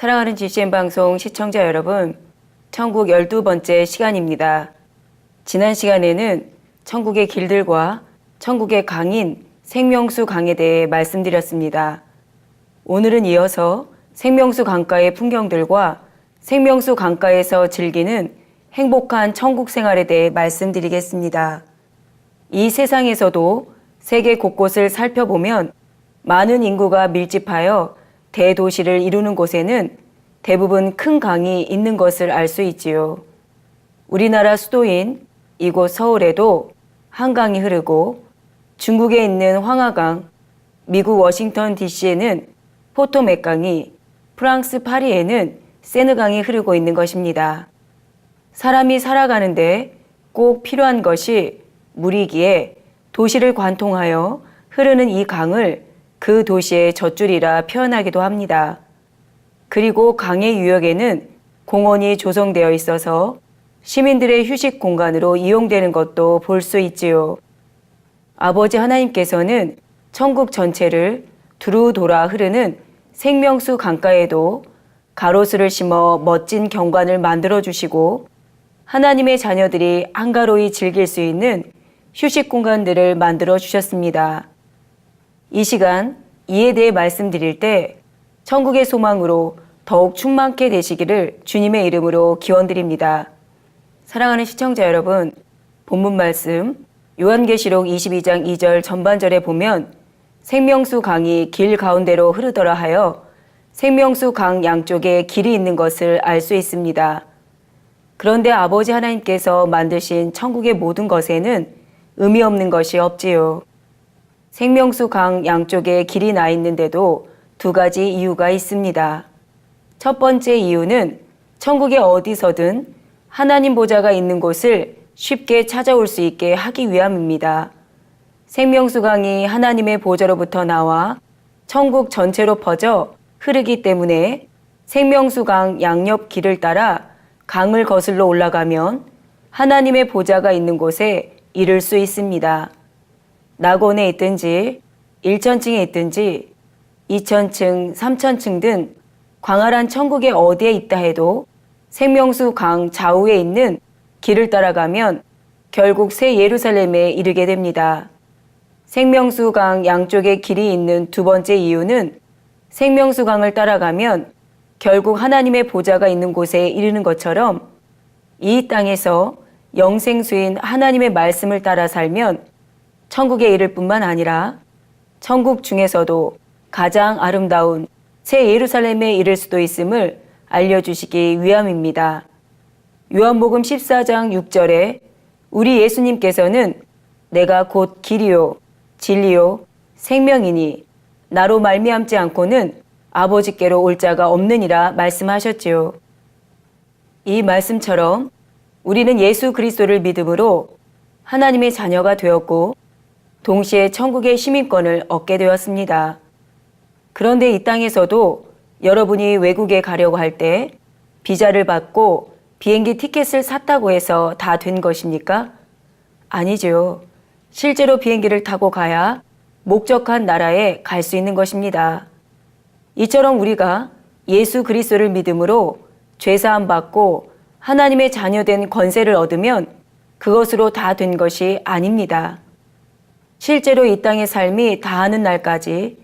사랑하는 GCN 방송 시청자 여러분, 천국 12번째 시간입니다. 지난 시간에는 천국의 길들과 천국의 강인 생명수 강에 대해 말씀드렸습니다. 오늘은 이어서 생명수 강가의 풍경들과 생명수 강가에서 즐기는 행복한 천국 생활에 대해 말씀드리겠습니다. 이 세상에서도 세계 곳곳을 살펴보면 많은 인구가 밀집하여 대도시를 이루는 곳에는 대부분 큰 강이 있는 것을 알 수 있지요. 우리나라 수도인 이곳 서울에도 한강이 흐르고 중국에 있는 황하강, 미국 워싱턴 DC에는 포토맥강이, 프랑스 파리에는 세느강이 흐르고 있는 것입니다. 사람이 살아가는데 꼭 필요한 것이 물이기에 도시를 관통하여 흐르는 이 강을 그 도시의 젖줄이라 표현하기도 합니다. 그리고 강의 유역에는 공원이 조성되어 있어서 시민들의 휴식 공간으로 이용되는 것도 볼 수 있지요. 아버지 하나님께서는 천국 전체를 두루 돌아 흐르는 생명수 강가에도 가로수를 심어 멋진 경관을 만들어 주시고 하나님의 자녀들이 한가로이 즐길 수 있는 휴식 공간들을 만들어 주셨습니다. 이 시간 이에 대해 말씀드릴 때 천국의 소망으로 더욱 충만케 되시기를 주님의 이름으로 기원드립니다. 사랑하는 시청자 여러분, 본문 말씀 요한계시록 22장 2절 전반절에 보면 생명수 강이 길 가운데로 흐르더라 하여 생명수 강 양쪽에 길이 있는 것을 알 수 있습니다. 그런데 아버지 하나님께서 만드신 천국의 모든 것에는 의미 없는 것이 없지요. 생명수 강 양쪽에 길이 나 있는데도 두 가지 이유가 있습니다. 첫 번째 이유는 천국의 어디서든 하나님 보좌가 있는 곳을 쉽게 찾아올 수 있게 하기 위함입니다. 생명수 강이 하나님의 보좌로부터 나와 천국 전체로 퍼져 흐르기 때문에 생명수 강 양옆 길을 따라 강을 거슬러 올라가면 하나님의 보좌가 있는 곳에 이를 수 있습니다. 낙원에 있든지 1천층에 있든지 2천층, 3천층 등 광활한 천국의 어디에 있다 해도 생명수 강 좌우에 있는 길을 따라가면 결국 새 예루살렘에 이르게 됩니다. 생명수 강 양쪽에 길이 있는 두 번째 이유는 생명수 강을 따라가면 결국 하나님의 보좌가 있는 곳에 이르는 것처럼 이 땅에서 영생수인 하나님의 말씀을 따라 살면 천국에 이를 뿐만 아니라 천국 중에서도 가장 아름다운 새 예루살렘에 이를 수도 있음을 알려주시기 위함입니다. 요한복음 14장 6절에 우리 예수님께서는 내가 곧 길이요 진리요 생명이니 나로 말미암지 않고는 아버지께로 올 자가 없느니라 말씀하셨지요. 이 말씀처럼 우리는 예수 그리스도를 믿음으로 하나님의 자녀가 되었고 동시에 천국의 시민권을 얻게 되었습니다. 그런데 이 땅에서도 여러분이 외국에 가려고 할 때 비자를 받고 비행기 티켓을 샀다고 해서 다 된 것입니까? 아니죠. 실제로 비행기를 타고 가야 목적한 나라에 갈 수 있는 것입니다. 이처럼 우리가 예수 그리스도를 믿음으로 죄사함 받고 하나님의 자녀된 권세를 얻으면 그것으로 다 된 것이 아닙니다. 실제로 이 땅의 삶이 다하는 날까지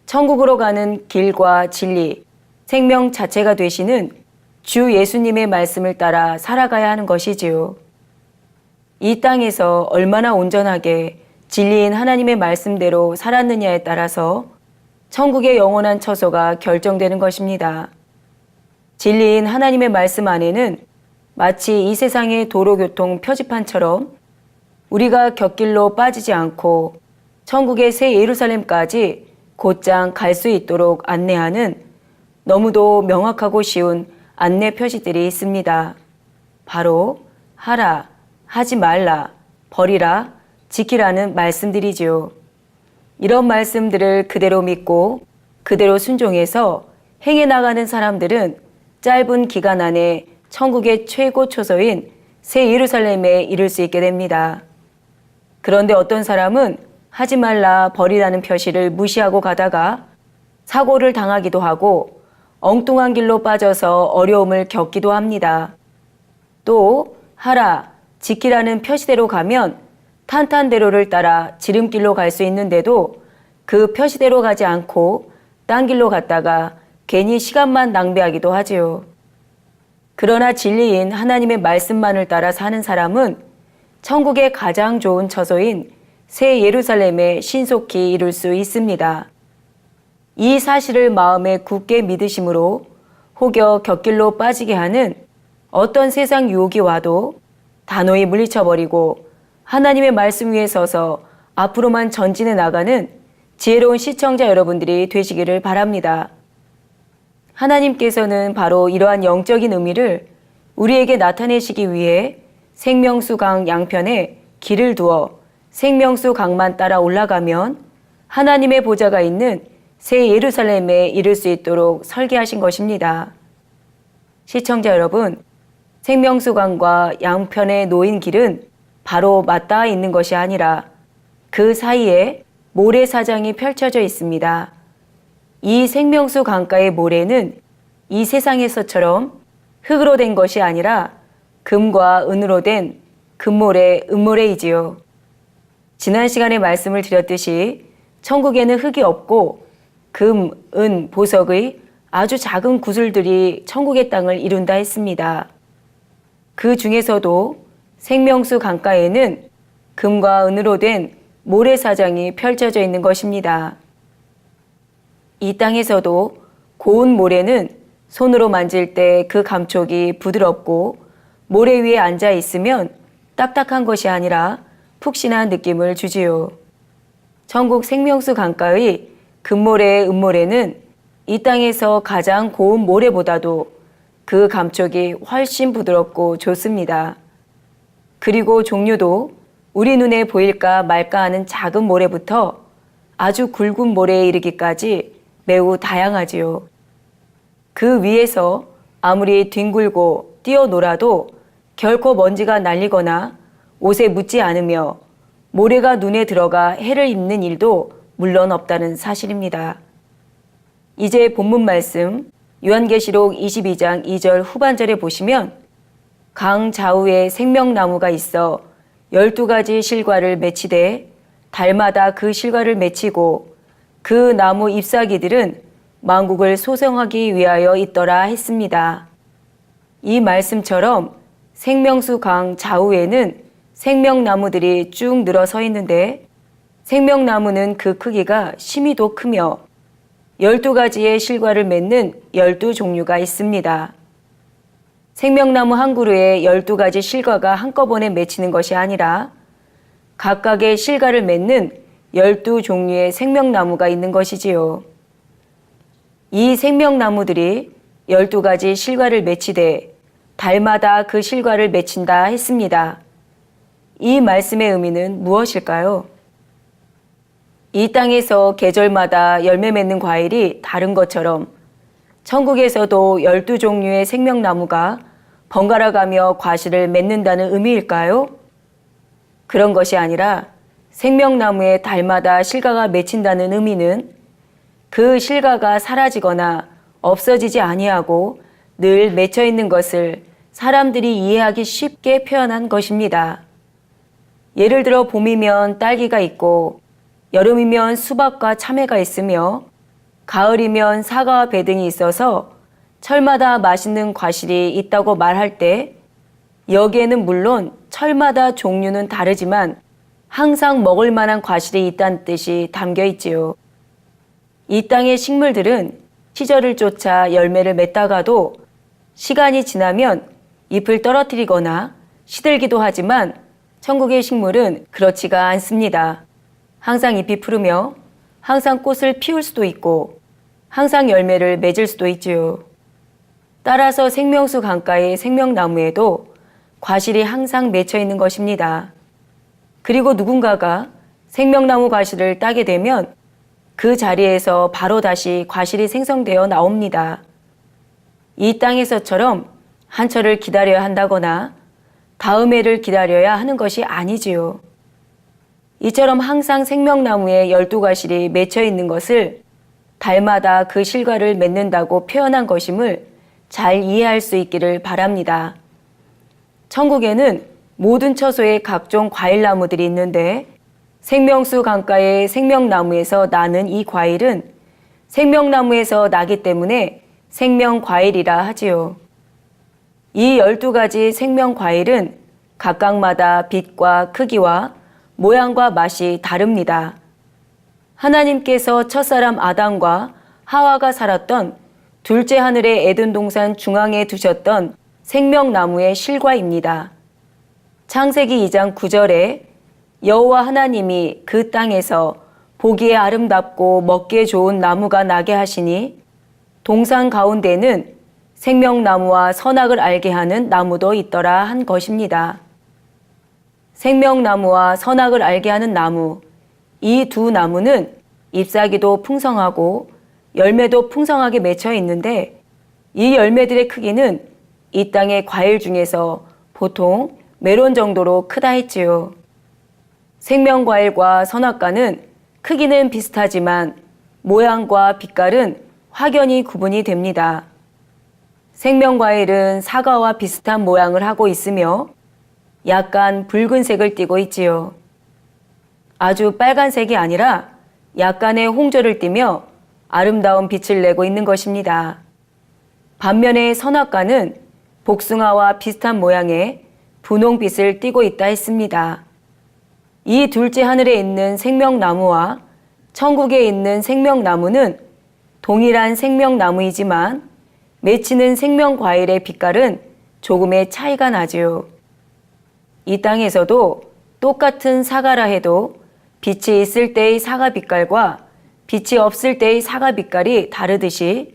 천국으로 가는 길과 진리, 생명 자체가 되시는 주 예수님의 말씀을 따라 살아가야 하는 것이지요. 이 땅에서 얼마나 온전하게 진리인 하나님의 말씀대로 살았느냐에 따라서 천국의 영원한 처소가 결정되는 것입니다. 진리인 하나님의 말씀 안에는 마치 이 세상의 도로교통 표지판처럼 우리가 곁길로 빠지지 않고 천국의 새 예루살렘까지 곧장 갈 수 있도록 안내하는 너무도 명확하고 쉬운 안내 표시들이 있습니다. 바로 하라, 하지 말라, 버리라, 지키라는 말씀들이지요. 이런 말씀들을 그대로 믿고 그대로 순종해서 행해 나가는 사람들은 짧은 기간 안에 천국의 최고 초소인 새 예루살렘에 이를 수 있게 됩니다. 그런데 어떤 사람은 하지 말라 버리라는 표시를 무시하고 가다가 사고를 당하기도 하고 엉뚱한 길로 빠져서 어려움을 겪기도 합니다. 또 하라, 지키라는 표시대로 가면 탄탄대로를 따라 지름길로 갈 수 있는데도 그 표시대로 가지 않고 딴 길로 갔다가 괜히 시간만 낭비하기도 하지요. 그러나 진리인 하나님의 말씀만을 따라 사는 사람은 천국의 가장 좋은 처소인 새 예루살렘에 신속히 이룰 수 있습니다. 이 사실을 마음에 굳게 믿으심으로 혹여 곁길로 빠지게 하는 어떤 세상 유혹이 와도 단호히 물리쳐버리고 하나님의 말씀 위에 서서 앞으로만 전진해 나가는 지혜로운 시청자 여러분들이 되시기를 바랍니다. 하나님께서는 바로 이러한 영적인 의미를 우리에게 나타내시기 위해 생명수 강 양편에 길을 두어 생명수 강만 따라 올라가면 하나님의 보좌가 있는 새 예루살렘에 이를 수 있도록 설계하신 것입니다. 시청자 여러분, 생명수 강과 양편에 놓인 길은 바로 맞닿아 있는 것이 아니라 그 사이에 모래사장이 펼쳐져 있습니다. 이 생명수 강가의 모래는 이 세상에서처럼 흙으로 된 것이 아니라 금과 은으로 된 금모래, 은모래이지요. 지난 시간에 말씀을 드렸듯이 천국에는 흙이 없고 금, 은, 보석의 아주 작은 구슬들이 천국의 땅을 이룬다 했습니다. 그 중에서도 생명수 강가에는 금과 은으로 된 모래사장이 펼쳐져 있는 것입니다. 이 땅에서도 고운 모래는 손으로 만질 때 그 감촉이 부드럽고 모래 위에 앉아 있으면 딱딱한 것이 아니라 푹신한 느낌을 주지요. 천국 생명수 강가의 금모래의 은모래는 이 땅에서 가장 고운 모래보다도 그 감촉이 훨씬 부드럽고 좋습니다. 그리고 종류도 우리 눈에 보일까 말까 하는 작은 모래부터 아주 굵은 모래에 이르기까지 매우 다양하지요. 그 위에서 아무리 뒹굴고 뛰어놀아도 결코 먼지가 날리거나 옷에 묻지 않으며 모래가 눈에 들어가 해를 입는 일도 물론 없다는 사실입니다. 이제 본문 말씀 요한계시록 22장 2절 후반절에 보시면 강 좌우에 생명나무가 있어 12가지 실과를 맺히되 달마다 그 실과를 맺히고 그 나무 잎사귀들은 만국을 소생하기 위하여 있더라 했습니다. 이 말씀처럼 생명수 강 좌우에는 생명나무들이 쭉 늘어 서 있는데 생명나무는 그 크기가 심히도 크며 12가지의 실과를 맺는 12종류가 있습니다. 생명나무 한 그루에 12가지 실과가 한꺼번에 맺히는 것이 아니라 각각의 실과를 맺는 12종류의 생명나무가 있는 것이지요. 이 생명나무들이 12가지 실과를 맺히되 달마다 그 실과를 맺힌다 했습니다. 이 말씀의 의미는 무엇일까요? 이 땅에서 계절마다 열매 맺는 과일이 다른 것처럼 천국에서도 12종류의 생명나무가 번갈아 가며 과실을 맺는다는 의미일까요? 그런 것이 아니라 생명나무에 달마다 실과가 맺힌다는 의미는 그 실과가 사라지거나 없어지지 아니하고 늘 맺혀 있는 것을 사람들이 이해하기 쉽게 표현한 것입니다. 예를 들어 봄이면 딸기가 있고 여름이면 수박과 참외가 있으며 가을이면 사과와 배 등이 있어서 철마다 맛있는 과실이 있다고 말할 때 여기에는 물론 철마다 종류는 다르지만 항상 먹을 만한 과실이 있다는 뜻이 담겨 있지요. 이 땅의 식물들은 시절을 쫓아 열매를 맺다가도 시간이 지나면 잎을 떨어뜨리거나 시들기도 하지만 천국의 식물은 그렇지가 않습니다. 항상 잎이 푸르며 항상 꽃을 피울 수도 있고 항상 열매를 맺을 수도 있지요. 따라서 생명수 강가의 생명나무에도 과실이 항상 맺혀 있는 것입니다. 그리고 누군가가 생명나무 과실을 따게 되면 그 자리에서 바로 다시 과실이 생성되어 나옵니다. 이 땅에서처럼 한철을 기다려야 한다거나 다음 해를 기다려야 하는 것이 아니지요. 이처럼 항상 생명나무에 12과실이 맺혀 있는 것을 달마다 그 실과를 맺는다고 표현한 것임을 잘 이해할 수 있기를 바랍니다. 천국에는 모든 처소에 각종 과일나무들이 있는데 생명수 강가의 생명나무에서 나는 이 과일은 생명나무에서 나기 때문에 생명과일이라 하지요. 이 12가지 생명과일은 각각마다 빛과 크기와 모양과 맛이 다릅니다. 하나님께서 첫사람 아담과 하와가 살았던 둘째 하늘의 에덴 동산 중앙에 두셨던 생명나무의 실과입니다. 창세기 2장 9절에 여호와 하나님이 그 땅에서 보기에 아름답고 먹기에 좋은 나무가 나게 하시니 동산 가운데는 생명나무와 선악을 알게 하는 나무도 있더라 한 것입니다. 생명나무와 선악을 알게 하는 나무, 이 두 나무는 잎사귀도 풍성하고 열매도 풍성하게 맺혀 있는데 이 열매들의 크기는 이 땅의 과일 중에서 보통 메론 정도로 크다 했지요. 생명과일과 선악과는 크기는 비슷하지만 모양과 빛깔은 확연히 구분이 됩니다. 생명과일은 사과와 비슷한 모양을 하고 있으며 약간 붉은색을 띠고 있지요. 아주 빨간색이 아니라 약간의 홍조를 띠며 아름다운 빛을 내고 있는 것입니다. 반면에 선악과는 복숭아와 비슷한 모양의 분홍빛을 띠고 있다 했습니다. 이 둘째 하늘에 있는 생명나무와 천국에 있는 생명나무는 동일한 생명나무이지만 맺히는 생명과일의 빛깔은 조금의 차이가 나지요. 이 땅에서도 똑같은 사과라 해도 빛이 있을 때의 사과 빛깔과 빛이 없을 때의 사과 빛깔이 다르듯이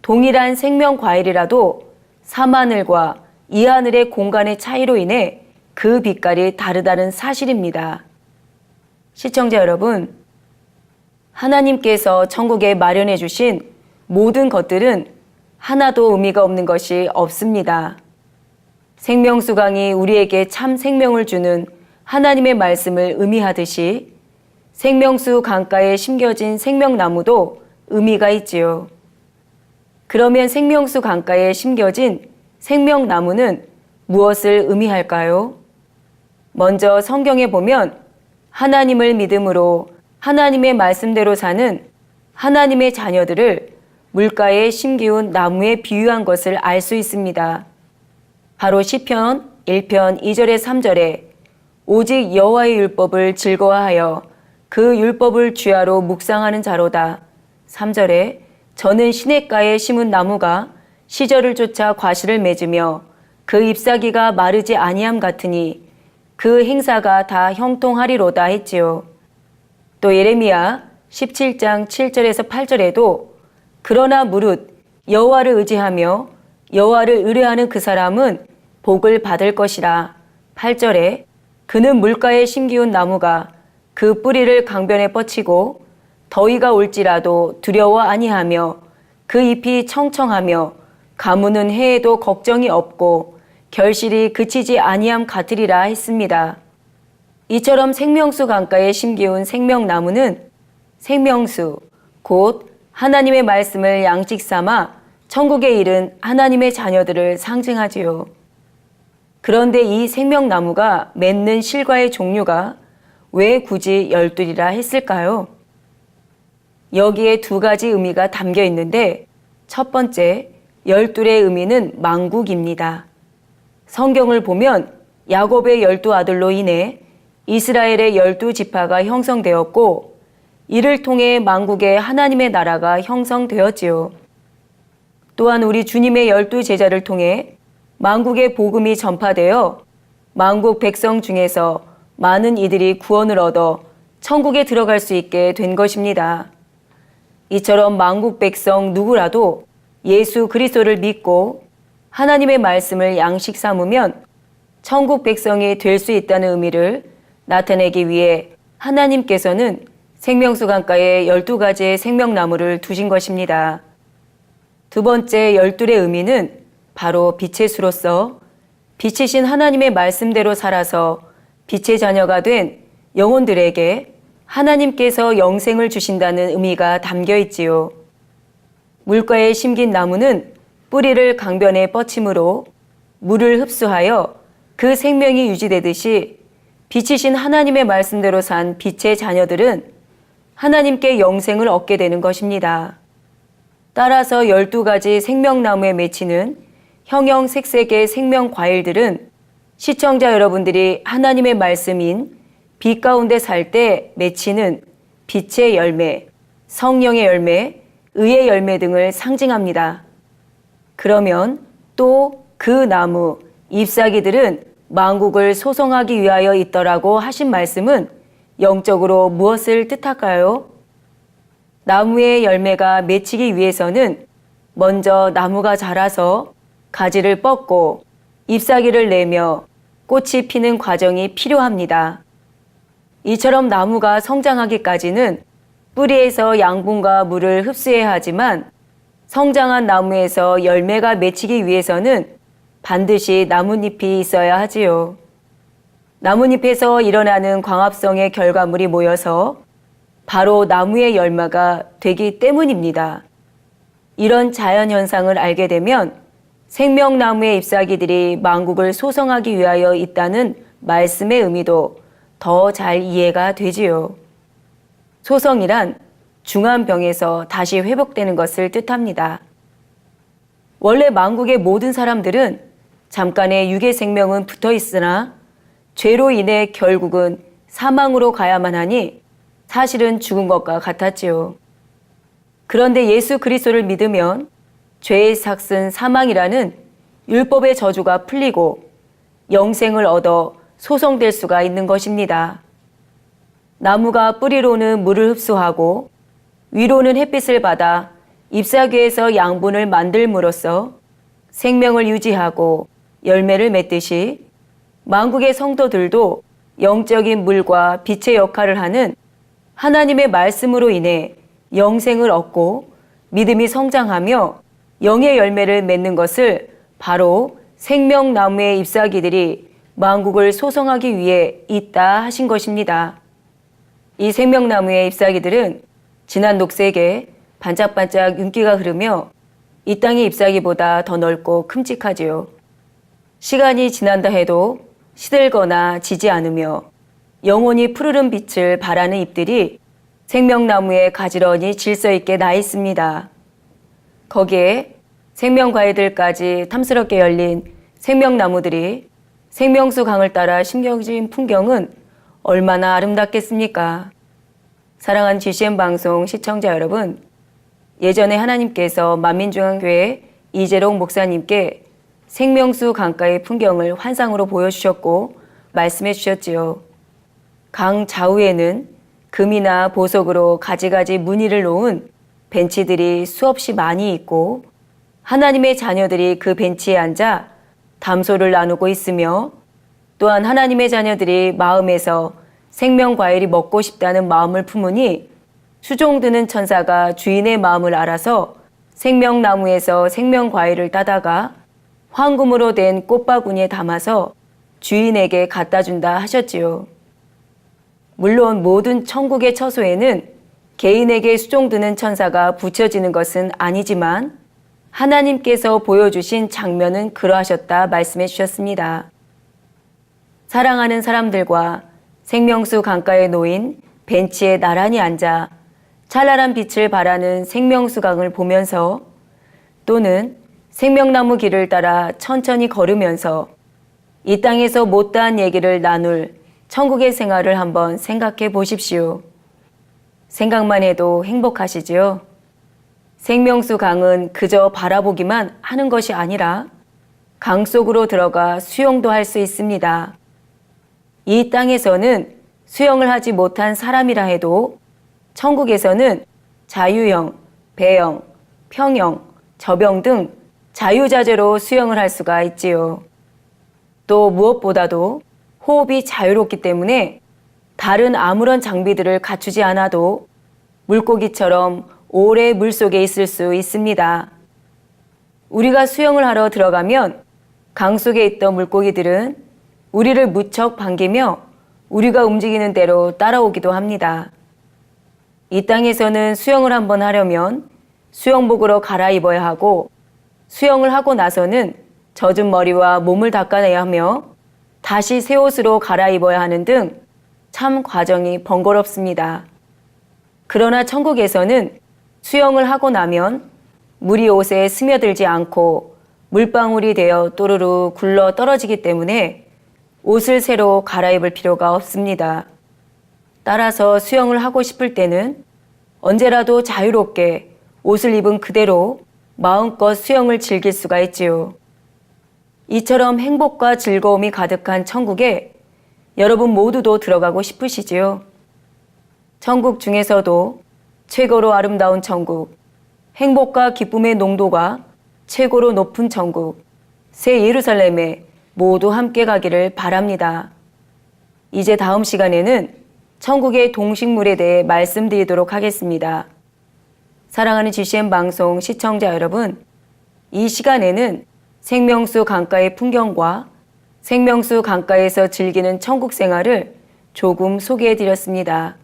동일한 생명과일이라도 삼하늘과 이하늘의 공간의 차이로 인해 그 빛깔이 다르다는 사실입니다. 시청자 여러분, 하나님께서 천국에 마련해 주신 모든 것들은 하나도 의미가 없는 것이 없습니다. 생명수강이 우리에게 참 생명을 주는 하나님의 말씀을 의미하듯이 생명수 강가에 심겨진 생명나무도 의미가 있지요. 그러면 생명수 강가에 심겨진 생명나무는 무엇을 의미할까요? 먼저 성경에 보면 하나님을 믿음으로 하나님의 말씀대로 사는 하나님의 자녀들을 물가에 심기운 나무에 비유한 것을 알 수 있습니다. 바로 시편 1편 2절에 3절에 오직 여호와의 율법을 즐거워하여 그 율법을 주야로 묵상하는 자로다. 3절에 저는 시냇가에 심은 나무가 시절을 쫓아 과실을 맺으며 그 잎사귀가 마르지 아니함 같으니 그 행사가 다 형통하리로다 했지요. 또 예레미야 17장 7절에서 8절에도 그러나 무릇 여호와를 의지하며 여호와를 의뢰하는 그 사람은 복을 받을 것이라. 8절에 그는 물가에 심기운 나무가 그 뿌리를 강변에 뻗치고 더위가 올지라도 두려워 아니하며 그 잎이 청청하며 가무는 해에도 걱정이 없고 결실이 그치지 아니함 같으리라 했습니다. 이처럼 생명수 강가에 심기운 생명나무는 생명수, 곧 하나님의 말씀을 양식 삼아 천국에 이른 하나님의 자녀들을 상징하지요. 그런데 이 생명나무가 맺는 실과의 종류가 왜 굳이 12이라 했을까요? 여기에 두 가지 의미가 담겨 있는데 첫 번째, 12의 의미는 만국입니다. 성경을 보면 야곱의 12아들로 인해 이스라엘의 12지파가 형성되었고 이를 통해 만국의 하나님의 나라가 형성되었지요. 또한 우리 주님의 12제자를 통해 만국의 복음이 전파되어 만국 백성 중에서 많은 이들이 구원을 얻어 천국에 들어갈 수 있게 된 것입니다. 이처럼 만국 백성 누구라도 예수 그리스도를 믿고 하나님의 말씀을 양식 삼으면 천국 백성이 될 수 있다는 의미를 나타내기 위해 하나님께서는 생명수 강가에 12가지의 생명나무를 두신 것입니다. 두 번째 12의 의미는 바로 빛의 수로서 빛이신 하나님의 말씀대로 살아서 빛의 자녀가 된 영혼들에게 하나님께서 영생을 주신다는 의미가 담겨 있지요. 물가에 심긴 나무는 뿌리를 강변에 뻗침으로 물을 흡수하여 그 생명이 유지되듯이 빛이신 하나님의 말씀대로 산 빛의 자녀들은 하나님께 영생을 얻게 되는 것입니다. 따라서 12가지 생명나무에 맺히는 형형색색의 생명과일들은 시청자 여러분들이 하나님의 말씀인 빛 가운데 살 때 맺히는 빛의 열매, 성령의 열매, 의의 열매 등을 상징합니다. 그러면 또 그 나무, 잎사귀들은 만국을 소성하기 위하여 있더라고 하신 말씀은 영적으로 무엇을 뜻할까요? 나무의 열매가 맺히기 위해서는 먼저 나무가 자라서 가지를 뻗고 잎사귀를 내며 꽃이 피는 과정이 필요합니다. 이처럼 나무가 성장하기까지는 뿌리에서 양분과 물을 흡수해야 하지만 성장한 나무에서 열매가 맺히기 위해서는 반드시 나뭇잎이 있어야 하지요. 나뭇잎에서 일어나는 광합성의 결과물이 모여서 바로 나무의 열매가 되기 때문입니다. 이런 자연현상을 알게 되면 생명나무의 잎사귀들이 만국을 소성하기 위하여 있다는 말씀의 의미도 더 잘 이해가 되지요. 소성이란 중한 병에서 다시 회복되는 것을 뜻합니다. 원래 만국의 모든 사람들은 잠깐의 육의 생명은 붙어 있으나 죄로 인해 결국은 사망으로 가야만 하니 사실은 죽은 것과 같았지요. 그런데 예수 그리스도를 믿으면 죄의 삭은 사망이라는 율법의 저주가 풀리고 영생을 얻어 소성될 수가 있는 것입니다. 나무가 뿌리로는 물을 흡수하고 위로는 햇빛을 받아 잎사귀에서 양분을 만들므로써 생명을 유지하고 열매를 맺듯이 만국의 성도들도 영적인 물과 빛의 역할을 하는 하나님의 말씀으로 인해 영생을 얻고 믿음이 성장하며 영의 열매를 맺는 것을 바로 생명나무의 잎사귀들이 만국을 소성하기 위해 있다 하신 것입니다. 이 생명나무의 잎사귀들은 진한 녹색에 반짝반짝 윤기가 흐르며 이 땅의 잎사귀보다 더 넓고 큼직하지요. 시간이 지난다 해도 시들거나 지지 않으며 영원히 푸르른 빛을 발하는 잎들이 생명나무에 가지런히 질서 있게 나 있습니다. 거기에 생명과일들까지 탐스럽게 열린 생명나무들이 생명수 강을 따라 심겨진 풍경은 얼마나 아름답겠습니까? 사랑하는 GCN 방송 시청자 여러분, 예전에 하나님께서 만민중앙교회 이재롱 목사님께 생명수 강가의 풍경을 환상으로 보여주셨고 말씀해 주셨지요. 강 좌우에는 금이나 보석으로 가지가지 무늬를 놓은 벤치들이 수없이 많이 있고 하나님의 자녀들이 그 벤치에 앉아 담소를 나누고 있으며 또한 하나님의 자녀들이 마음에서 생명과일이 먹고 싶다는 마음을 품으니 수종드는 천사가 주인의 마음을 알아서 생명나무에서 생명과일을 따다가 황금으로 된 꽃바구니에 담아서 주인에게 갖다 준다 하셨지요. 물론 모든 천국의 처소에는 개인에게 수종드는 천사가 붙여지는 것은 아니지만 하나님께서 보여주신 장면은 그러하셨다 말씀해 주셨습니다. 사랑하는 사람들과 생명수 강가에 놓인 벤치에 나란히 앉아 찬란한 빛을 발하는 생명수 강을 보면서 또는 생명나무 길을 따라 천천히 걸으면서 이 땅에서 못다한 얘기를 나눌 천국의 생활을 한번 생각해 보십시오. 생각만 해도 행복하시지요? 생명수 강은 그저 바라보기만 하는 것이 아니라 강 속으로 들어가 수영도 할 수 있습니다. 이 땅에서는 수영을 하지 못한 사람이라 해도 천국에서는 자유형, 배영, 평영, 저병 등 자유자재로 수영을 할 수가 있지요. 또 무엇보다도 호흡이 자유롭기 때문에 다른 아무런 장비들을 갖추지 않아도 물고기처럼 오래 물속에 있을 수 있습니다. 우리가 수영을 하러 들어가면 강 속에 있던 물고기들은 우리를 무척 반기며 우리가 움직이는 대로 따라오기도 합니다. 이 땅에서는 수영을 한번 하려면 수영복으로 갈아입어야 하고 수영을 하고 나서는 젖은 머리와 몸을 닦아내야 하며 다시 새 옷으로 갈아입어야 하는 등 참 과정이 번거롭습니다. 그러나 천국에서는 수영을 하고 나면 물이 옷에 스며들지 않고 물방울이 되어 또르르 굴러 떨어지기 때문에 옷을 새로 갈아입을 필요가 없습니다. 따라서 수영을 하고 싶을 때는 언제라도 자유롭게 옷을 입은 그대로 마음껏 수영을 즐길 수가 있지요. 이처럼 행복과 즐거움이 가득한 천국에 여러분 모두도 들어가고 싶으시지요? 천국 중에서도 최고로 아름다운 천국, 행복과 기쁨의 농도가 최고로 높은 천국, 새 예루살렘에 모두 함께 가기를 바랍니다. 이제 다음 시간에는 천국의 동식물에 대해 말씀드리도록 하겠습니다. 사랑하는 GCN 방송 시청자 여러분, 이 시간에는 생명수 강가의 풍경과 생명수 강가에서 즐기는 천국 생활을 조금 소개해 드렸습니다.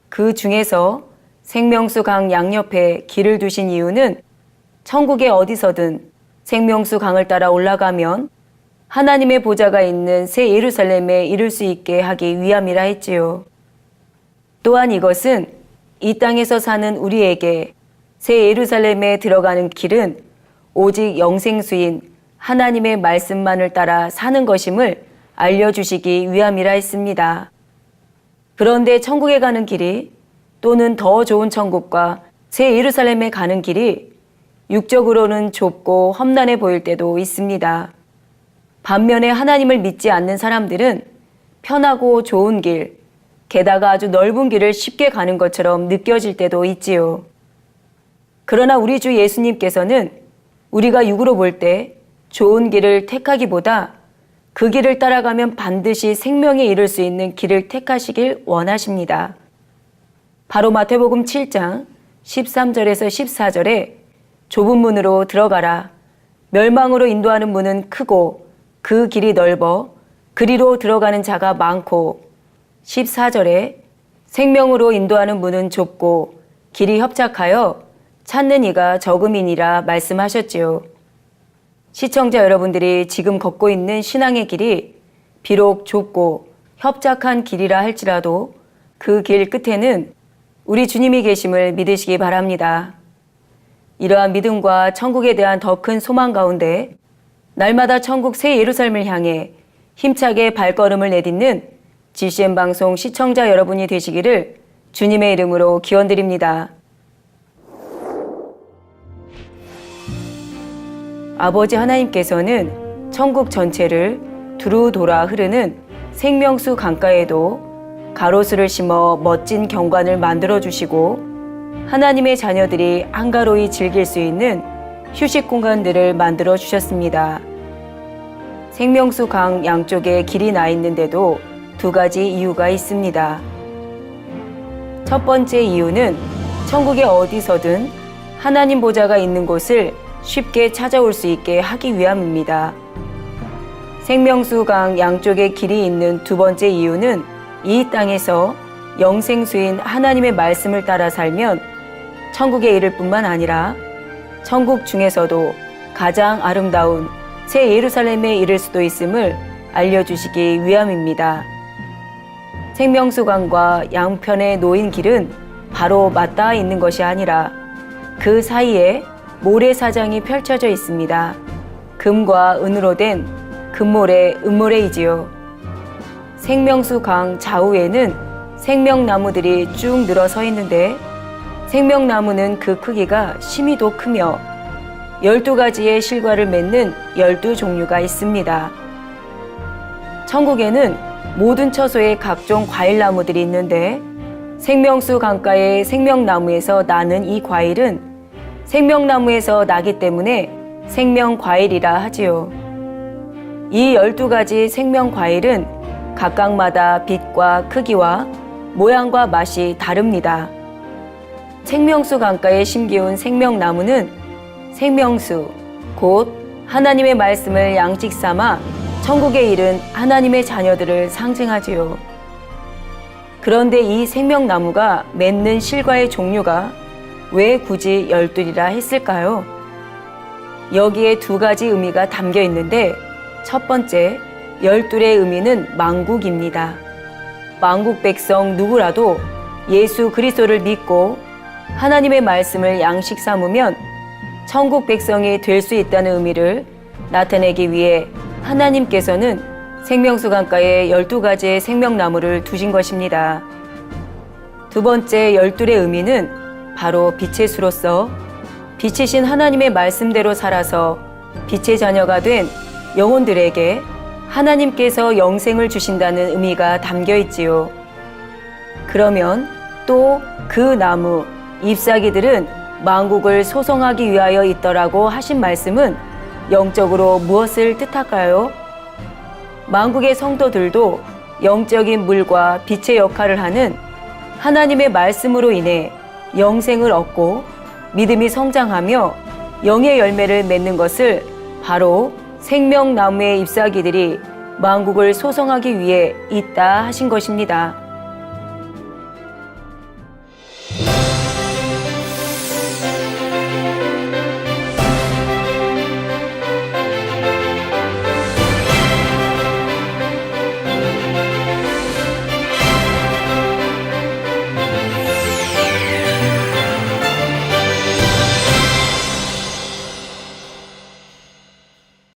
그 중에서 생명수 강 양옆에 길을 두신 이유는 천국의 어디서든 생명수 강을 따라 올라가면 하나님의 보좌가 있는 새 예루살렘에 이를 수 있게 하기 위함이라 했지요. 또한 이것은 이 땅에서 사는 우리에게 새 예루살렘에 들어가는 길은 오직 영생수인 하나님의 말씀만을 따라 사는 것임을 알려주시기 위함이라 했습니다. 그런데 천국에 가는 길이 또는 더 좋은 천국과 새 예루살렘에 가는 길이 육적으로는 좁고 험난해 보일 때도 있습니다. 반면에 하나님을 믿지 않는 사람들은 편하고 좋은 길, 게다가 아주 넓은 길을 쉽게 가는 것처럼 느껴질 때도 있지요. 그러나 우리 주 예수님께서는 우리가 육으로 볼 때 좋은 길을 택하기보다 그 길을 따라가면 반드시 생명에 이를 수 있는 길을 택하시길 원하십니다. 바로 마태복음 7장 13절에서 14절에 좁은 문으로 들어가라. 멸망으로 인도하는 문은 크고 그 길이 넓어 그리로 들어가는 자가 많고 14절에 생명으로 인도하는 문은 좁고 길이 협착하여 찾는 이가 적음이니라 말씀하셨지요. 시청자 여러분들이 지금 걷고 있는 신앙의 길이 비록 좁고 협착한 길이라 할지라도 그 길 끝에는 우리 주님이 계심을 믿으시기 바랍니다. 이러한 믿음과 천국에 대한 더 큰 소망 가운데 날마다 천국 새 예루살렘을 향해 힘차게 발걸음을 내딛는 GCN 방송 시청자 여러분이 되시기를 주님의 이름으로 기원드립니다. 아버지 하나님께서는 천국 전체를 두루 돌아 흐르는 생명수 강가에도 가로수를 심어 멋진 경관을 만들어 주시고 하나님의 자녀들이 한가로이 즐길 수 있는 휴식 공간들을 만들어 주셨습니다. 생명수 강 양쪽에 길이 나 있는데도 두 가지 이유가 있습니다. 첫 번째 이유는 천국의 어디서든 하나님 보좌가 있는 곳을 쉽게 찾아올 수 있게 하기 위함입니다. 생명수 강 양쪽에 길이 있는 두 번째 이유는 이 땅에서 영생수인 하나님의 말씀을 따라 살면 천국에 이를 뿐만 아니라 천국 중에서도 가장 아름다운 새 예루살렘에 이를 수도 있음을 알려주시기 위함입니다. 생명수 강과 양편에 놓인 길은 바로 맞닿아 있는 것이 아니라 그 사이에 모래사장이 펼쳐져 있습니다. 금과 은으로 된 금모래, 은모래이지요. 생명수 강 좌우에는 생명나무들이 쭉 늘어서 있는데 생명나무는 그 크기가 심히도 크며 12가지의 실과를 맺는 12종류가 있습니다. 천국에는 모든 처소에 각종 과일나무들이 있는데 생명수 강가의 생명나무에서 나는 이 과일은 생명나무에서 나기 때문에 생명과일이라 하지요. 이 12가지 생명과일은 각각마다 빛과 크기와 모양과 맛이 다릅니다. 생명수 강가에 심기운 생명나무는 생명수, 곧 하나님의 말씀을 양식 삼아 천국에 이른 하나님의 자녀들을 상징하지요. 그런데 이 생명나무가 맺는 실과의 종류가 왜 굳이 12이라 했을까요? 여기에 두 가지 의미가 담겨 있는데 첫 번째, 12의 의미는 만국입니다. 만국 백성 누구라도 예수 그리스도를 믿고 하나님의 말씀을 양식 삼으면 천국 백성이 될 수 있다는 의미를 나타내기 위해 하나님께서는 생명수 강가에 12가지의 생명나무를 두신 것입니다. 두 번째 12의 의미는 바로 빛의 수로서 빛이신 하나님의 말씀대로 살아서 빛의 자녀가 된 영혼들에게 하나님께서 영생을 주신다는 의미가 담겨 있지요. 그러면 또 그 나무, 잎사귀들은 만국을 소성하기 위하여 있더라고 하신 말씀은 영적으로 무엇을 뜻할까요? 만국의 성도들도 영적인 물과 빛의 역할을 하는 하나님의 말씀으로 인해 영생을 얻고 믿음이 성장하며 영의 열매를 맺는 것을 바로 생명나무의 잎사귀들이 만국을 소성하기 위해 있다 하신 것입니다.